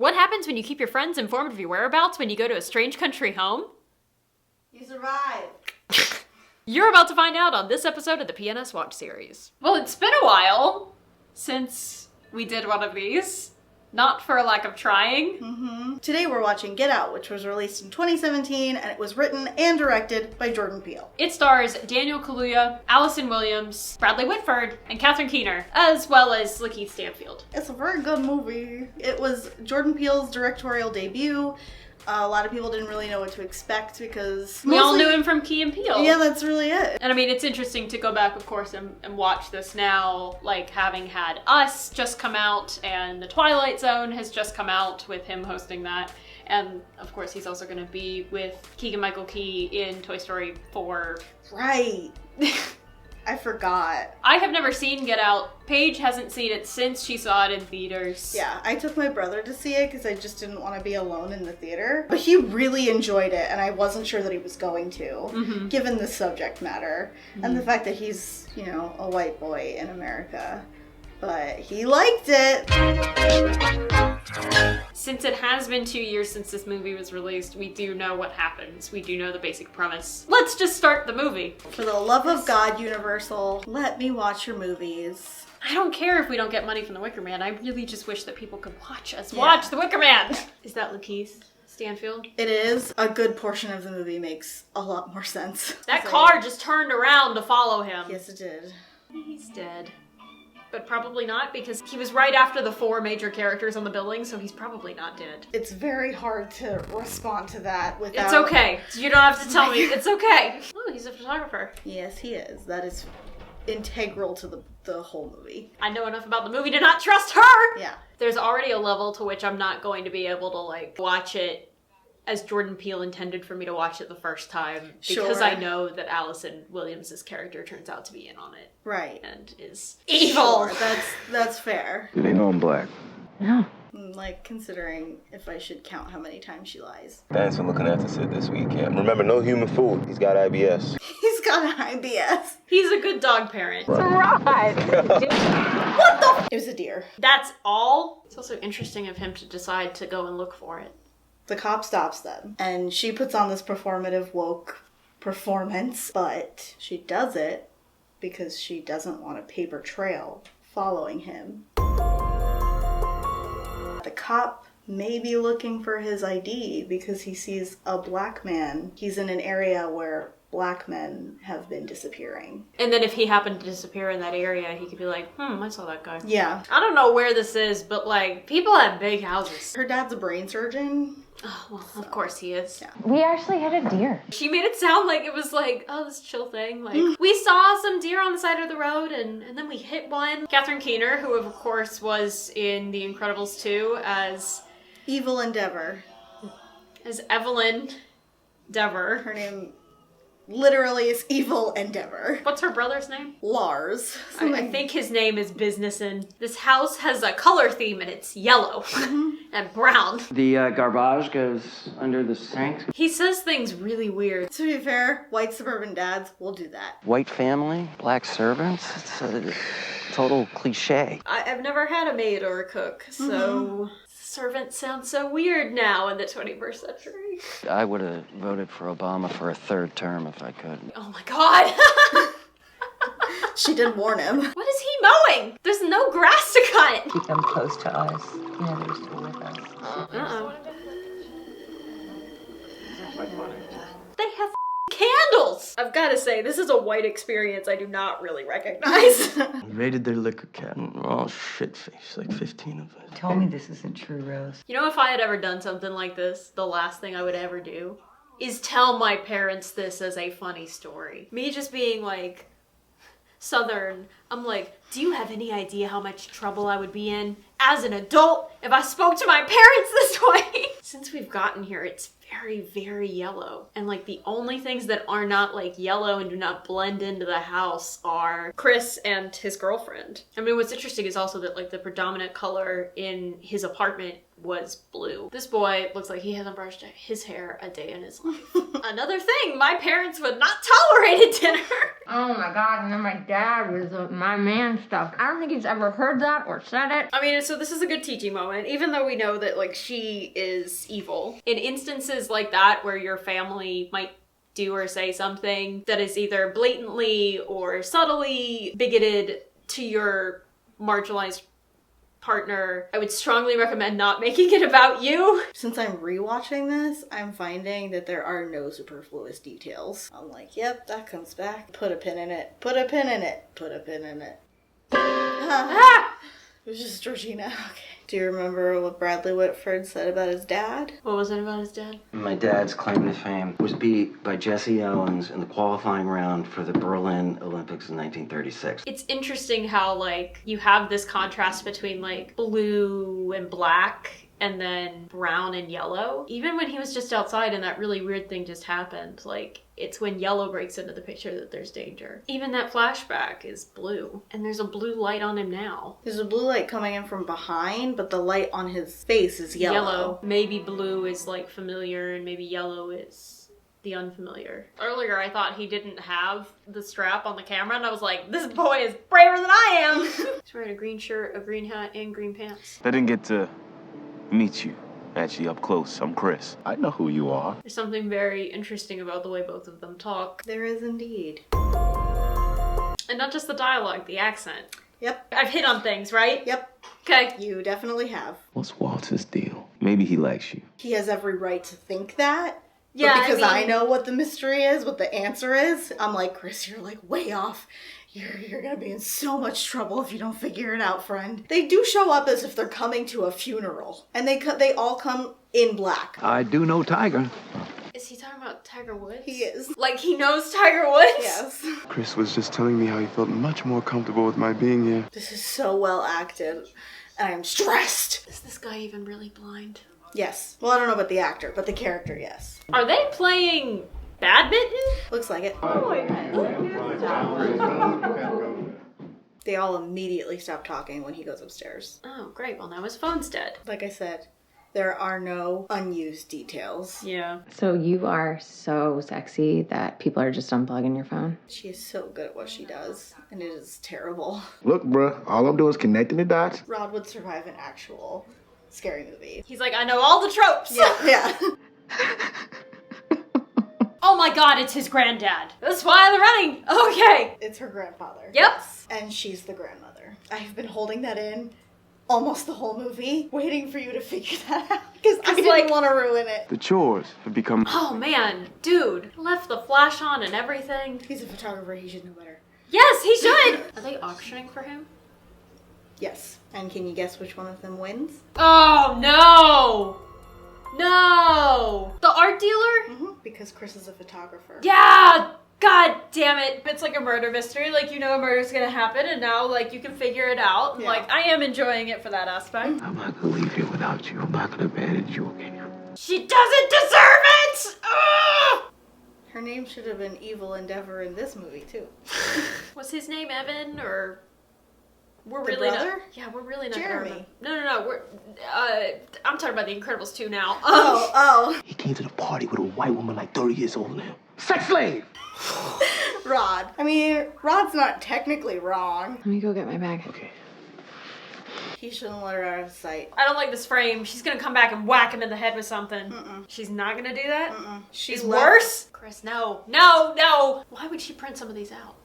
What happens when you keep your friends informed of your whereabouts when you go to a strange country home? You survive. You're about to find out on this episode of the P&S Watch series. Well, it's been a while since we did one of these. Not for a lack of trying. Today we're watching Get Out, which was released in 2017, and it was written and directed by Jordan Peele. It stars Daniel Kaluuya, Allison Williams, Bradley Whitford, and Catherine Keener, as well as Lakeith Stanfield. It's a very good movie. It was Jordan Peele's directorial debut. A lot of people didn't really know what to expect because... We all knew him from Key and Peele. Yeah, that's really it. And I mean, it's interesting to go back, of course, and watch this now, like having had Us just come out and The Twilight Zone has just come out with him hosting that. And of course, he's also going to be with Keegan-Michael Key in Toy Story 4. Right. I forgot. I have never seen Get Out. Paige hasn't seen it since she saw it in theaters. Yeah, I took my brother to see it because I just didn't want to be alone in the theater. But he really enjoyed it, and I wasn't sure that he was going to, given the subject matter and the fact that he's, you know, a white boy in America. But he liked it. Since it has been 2 years since this movie was released, we do know what happens. We do know the basic premise. Let's just start the movie. For the love of God, Universal, let me watch your movies. I don't care if we don't get money from The Wicker Man. I really just wish that people could watch us watch The Wicker Man. Is that Lakeith Stanfield? It is. A good portion of the movie makes a lot more sense. That car just turned around to follow him. Yes, it did. He's dead. But probably not, because he was right after the 4 major characters on the building, so he's probably not dead. It's very hard to respond to that without... It's okay. You don't have to tell me. It's okay. Oh, he's a photographer. Yes, he is. That is integral to the whole movie. I know enough about the movie to not trust her! Yeah. There's already a level to which I'm not going to be able to, like, watch it as Jordan Peele intended for me to watch it the first time, because I know that Allison Williams' character turns out to be in on it. Right. And is evil. Sure, that's fair. Do they know I'm black? No. Like, considering if I should count how many times she lies. Dancing looking at us this weekend. Remember, no human food. He's got IBS. He's got IBS. He's a good dog parent. Right. What the It was a deer. That's all? It's also interesting of him to decide to go and look for it. The cop stops them, and she puts on this performative woke performance, but she does it because she doesn't want a paper trail following him. The cop may be looking for his ID because he sees a black man. He's in an area where black men have been disappearing. And then if he happened to disappear in that area, he could be like, I saw that guy. Yeah. I don't know where this is, but like, people have big houses. Her dad's a brain surgeon. Oh, well, of course he is. Yeah. We actually had a deer. She made it sound like it was like, oh, this chill thing. Like, we saw some deer on the side of the road and then we hit one. Catherine Keener, who of course was in The Incredibles 2 as Evil Endeavor. As Evelyn Dever. Her name literally is Evil Endeavor. What's her brother's name? Lars. I think his name is Businessin. This house has a color theme and it's yellow and brown. The garbage goes under the sink. He says things really weird. To be fair, white suburban dads will do that. White family, black servants. It's a total cliche. I've never had a maid or a cook, so servant sounds so weird now in the 21st century. I would have voted for Obama for a 3rd term if I could. Oh my god! She did warn him. What is he mowing? There's no grass to cut! Keep them close to us. You know they're still with us. Uh-oh. They have candles! I've gotta say, this is a white experience I do not really recognize. We raided their liquor cabinet. We're all shit-faced, like 15 of us. Tell me this isn't true, Rose. You know, if I had ever done something like this, the last thing I would ever do is tell my parents this as a funny story. Me just being like, Southern, I'm like, do you have any idea how much trouble I would be in as an adult if I spoke to my parents this way? since we've gotten here, it's very, very yellow. And like the only things that are not like yellow and do not blend into the house are Chris and his girlfriend. I mean, what's interesting is also that like the predominant color in his apartment was blue. This boy looks like he hasn't brushed his hair a day in his life. Another thing, my parents would not tolerate at dinner. Oh my God, and then my dad was my man stuff. I don't think he's ever heard that or said it. I mean, so this is a good teaching moment, even though we know that like she is evil. In instances like that where your family might do or say something that is either blatantly or subtly bigoted to your marginalized partner, I would strongly recommend not making it about you. Since I'm rewatching this, I'm finding that there are no superfluous details. I'm like, yep, that comes back. Put a pin in it. Put a pin in it. Put a pin in it. Ah! It was just Georgina. Okay. Do you remember what Bradley Whitford said about his dad? What was it about his dad? My dad's claim to fame was beat by Jesse Owens in the qualifying round for the Berlin Olympics in 1936. It's interesting how like you have this contrast between like blue and black and then brown and yellow. Even when he was just outside and that really weird thing just happened, like it's when yellow breaks into the picture that there's danger. Even that flashback is blue, and there's a blue light on him now. There's a blue light coming in from behind, but the light on his face is yellow. Maybe blue is like familiar and maybe yellow is the unfamiliar. Earlier I thought he didn't have the strap on the camera and I was like, this boy is braver than I am. He's wearing a green shirt, a green hat, and green pants. I didn't get to meet you actually up close. I'm Chris. I know who you are. There's something very interesting about the way both of them talk. There is indeed. And not just the dialogue, the accent. Yep. I've hit on things, right? Yep. Okay. You definitely have. What's Walter's deal? Maybe he likes you. He has every right to think that. Yeah, but because I mean, I know what the mystery is, what the answer is, I'm like, Chris, you're like way off. You're gonna be in so much trouble if you don't figure it out, friend. They do show up as if they're coming to a funeral. And they all come in black. I do know Tiger. Is he talking about Tiger Woods? He is. Like he knows Tiger Woods? Yes. Chris was just telling me how he felt much more comfortable with my being here. This is so well acted. And I'm stressed. Is this guy even really blind? Yes. Well, I don't know about the actor, but the character, yes. Are they playing badminton? Looks like it. They all immediately stop talking when he goes upstairs. Oh, great. Well, now his phone's dead. Like I said, there are no unused details. Yeah. So you are so sexy that people are just unplugging your phone? She is so good at what she does, and it is terrible. Look, bruh, all I'm doing is connecting the dots. Rod would survive an actual scary movie. He's like, I know all the tropes. Yeah. Oh my god, it's his granddad. That's why they're running. Okay. It's her grandfather. Yep. And she's the grandmother. I've been holding that in almost the whole movie, waiting for you to figure that out, because I didn't want to ruin it. The chores have become... Oh man, dude. Left the flash on and everything. He's a photographer, he should know better. Yes, he should. Are they auctioning for him? Yes. And can you guess which one of them wins? Oh no. No! The art dealer? Mm-hmm. Because Chris is a photographer. Yeah! God damn it. It's like a murder mystery. Like, you know a murder's gonna happen and now, like, you can figure it out. And, like, I am enjoying it for that aspect. I'm not gonna leave here without you. I'm not gonna abandon you, okay? She doesn't deserve it! Ugh! Her name should have been Evil Endeavor in this movie, too. Was his name Evan, or... We're The really brother? not... Yeah, we're really not Jeremy. No, we're... I'm talking about The Incredibles 2 now. Oh. He came to the party with a white woman like 30 years older than him. Sex slave! Rod. I mean, Rod's not technically wrong. Let me go get my bag. Okay. He shouldn't let her out of sight. I don't like this frame. She's gonna come back and whack him in the head with something. She's not gonna do that? She's worse? Chris, no. No! Why would she print some of these out?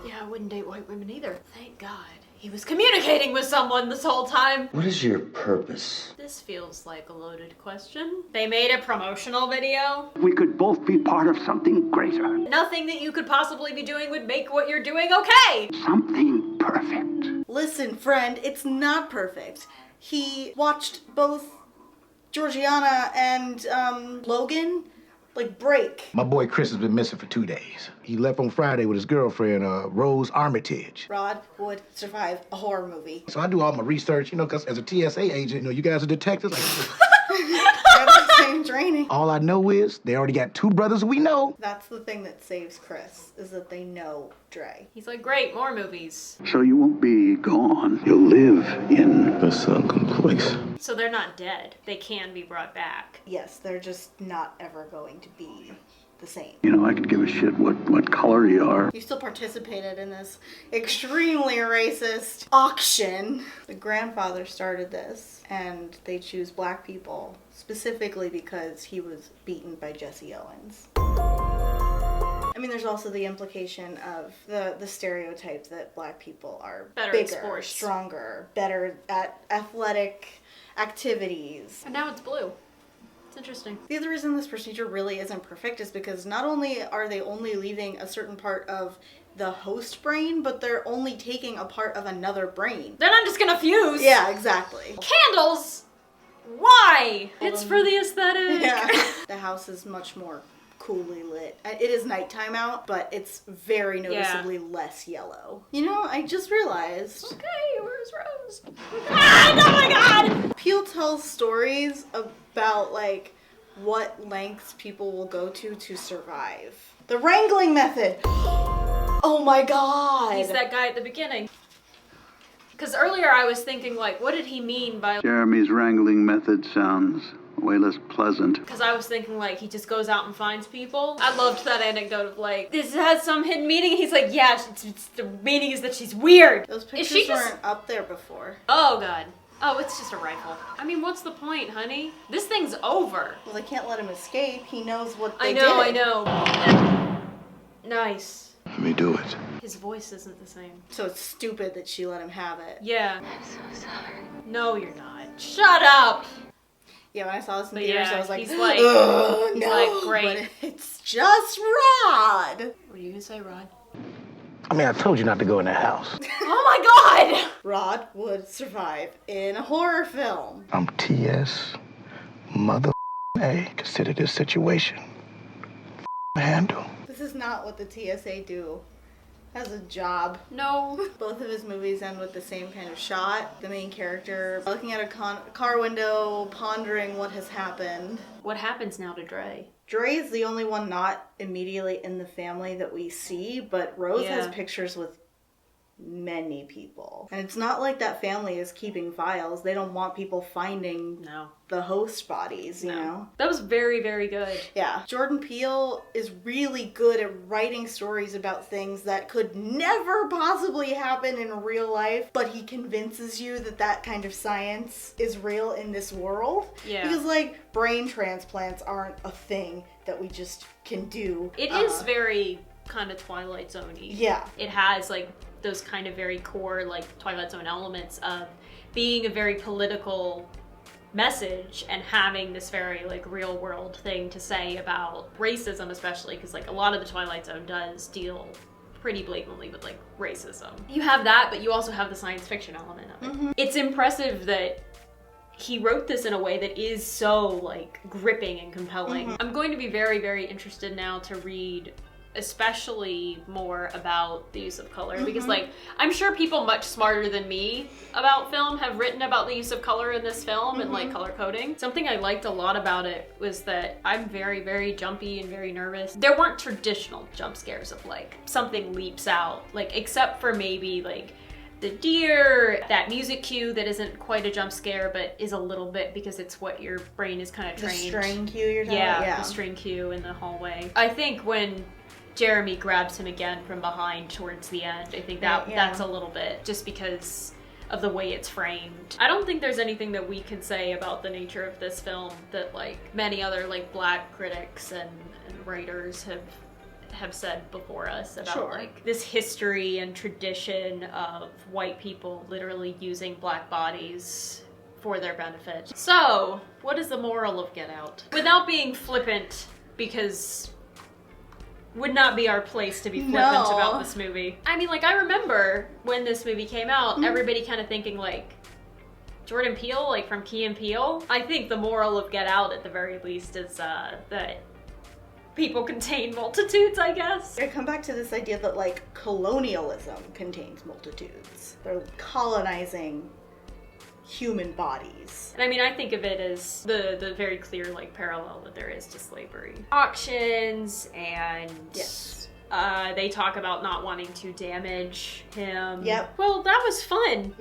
Yeah, I wouldn't date white women either. Thank God. He was communicating with someone this whole time. What is your purpose? This feels like a loaded question. They made a promotional video. We could both be part of something greater. Nothing that you could possibly be doing would make what you're doing okay. Something perfect. Listen, friend, it's not perfect. He watched both Georgiana and Logan Like, break. My boy Chris has been missing for 2 days. He left on Friday with his girlfriend, Rose Armitage. Rod would survive a horror movie. So I do all my research, because as a TSA agent, you guys are detectives. Same training. All I know is they already got 2 brothers we know. That's the thing that saves Chris, is that they know Dre. He's like, great, more movies. So you won't be gone. You'll live in The sunken place. So they're not dead. They can be brought back. Yes, they're just not ever going to be the same. I could give a shit what color you are. You still participated in this extremely racist auction. The grandfather started this, and they choose black people specifically because he was beaten by Jesse Owens. I mean, there's also the implication of the stereotype that black people are better bigger, at sports, stronger, better at athletic activities. And now it's blue. It's interesting. The other reason this procedure really isn't perfect is because not only are they only leaving a certain part of the host brain, but they're only taking a part of another brain. They're not just gonna fuse. Yeah, exactly. Candles? Why? It's for the aesthetic. Yeah. The house is much more coolly lit. It is nighttime out, but it's very noticeably less yellow. I just realized. Okay, where's Rose? Oh my god! Peele tells stories about, what lengths people will go to survive. The wrangling method! Oh my god! He's that guy at the beginning. Because earlier I was thinking, what did he mean by... Jeremy's wrangling method sounds way less pleasant. Because I was thinking, he just goes out and finds people. I loved that anecdote of, this has some hidden meaning. He's like, yeah, the meaning is that she's weird. Those pictures weren't up there before. Oh, God. Oh, it's just a rifle. I mean, what's the point, honey? This thing's over. Well, they can't let him escape. He knows what they I did. know. Nice. Let me do it. His voice isn't the same. So it's stupid that she let him have it. Yeah. I'm so sorry. No, you're not. Shut up! Yeah, when I saw this in theaters, I was like, he's like, oh, he's no, like, great. But it's just Rod. What are you gonna say, Rod? I mean, I told you not to go in that house. Oh my god! Rod would survive in a horror film. I'm T.S. Mother A. Consider this situation. Handle. This is not what the TSA do as a job. No. Both of his movies end with the same kind of shot. The main character looking at a car window, pondering what has happened. What happens now to Dre? Dre is the only one not immediately in the family that we see, but Rose has pictures with many people. And it's not like that family is keeping files. They don't want people finding the host bodies, you know? That was very, very good. Yeah. Jordan Peele is really good at writing stories about things that could never possibly happen in real life, but he convinces you that that kind of science is real in this world. Yeah. Because, brain transplants aren't a thing that we just can do. It is very kind of Twilight Zone-y. Yeah. It has, those kind of very core, Twilight Zone elements of being a very political message and having this very, real world thing to say about racism, especially, because, a lot of the Twilight Zone does deal pretty blatantly with, racism. You have that, but you also have the science fiction element of it. Mm-hmm. It's impressive that he wrote this in a way that is so, gripping and compelling. Mm-hmm. I'm going to be very, very interested now to read especially more about the use of color, because I'm sure people much smarter than me about film have written about the use of color in this film and color coding. Something I liked a lot about it was that I'm very, very jumpy and very nervous. There weren't traditional jump scares of something leaps out, except for maybe the deer, that music cue that isn't quite a jump scare, but is a little bit because it's what your brain is kind of trained. The string cue you're talking about? Yeah, the string cue in the hallway. I think when Jeremy grabs him again from behind towards the end, I think that's a little bit just because of the way it's framed. I don't think there's anything that we can say about the nature of this film that many other black critics and writers have said before us about this history and tradition of white people literally using black bodies for their benefit. So, what is the moral of Get Out? Without being flippant, because would not be our place to be flippant about this movie. I mean, I remember when this movie came out, everybody kind of thinking Jordan Peele, from Key and Peele. I think the moral of Get Out, at the very least, is that people contain multitudes, I guess. I come back to this idea that, like, colonialism contains multitudes. They're colonizing human bodies. And I mean, I think of it as the very clear, like, parallel that there is to slavery. Auctions, and yes. They talk about not wanting to damage him. Yep. Well, that was fun.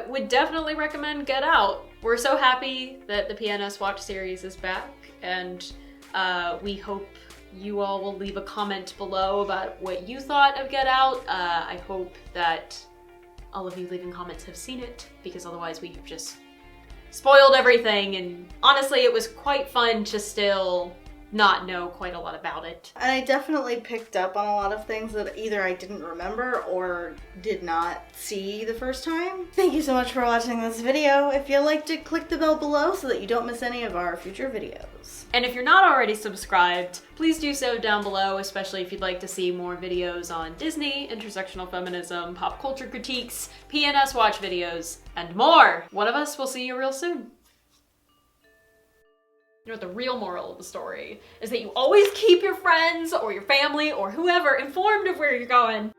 Would definitely recommend Get Out. We're so happy that the P&S Watch series is back, and we hope you all will leave a comment below about what you thought of Get Out. I hope that all of you leaving comments have seen it, because otherwise we have just spoiled everything, and honestly it was quite fun to still not know quite a lot about it. And I definitely picked up on a lot of things that either I didn't remember or did not see the first time. Thank you so much for watching this video. If you liked it, click the bell below so that you don't miss any of our future videos. And if you're not already subscribed, please do so down below, especially if you'd like to see more videos on Disney, intersectional feminism, pop culture critiques, P&S Watch videos, and more. One of us will see you real soon. You know what the real moral of the story is? That you always keep your friends or your family or whoever informed of where you're going.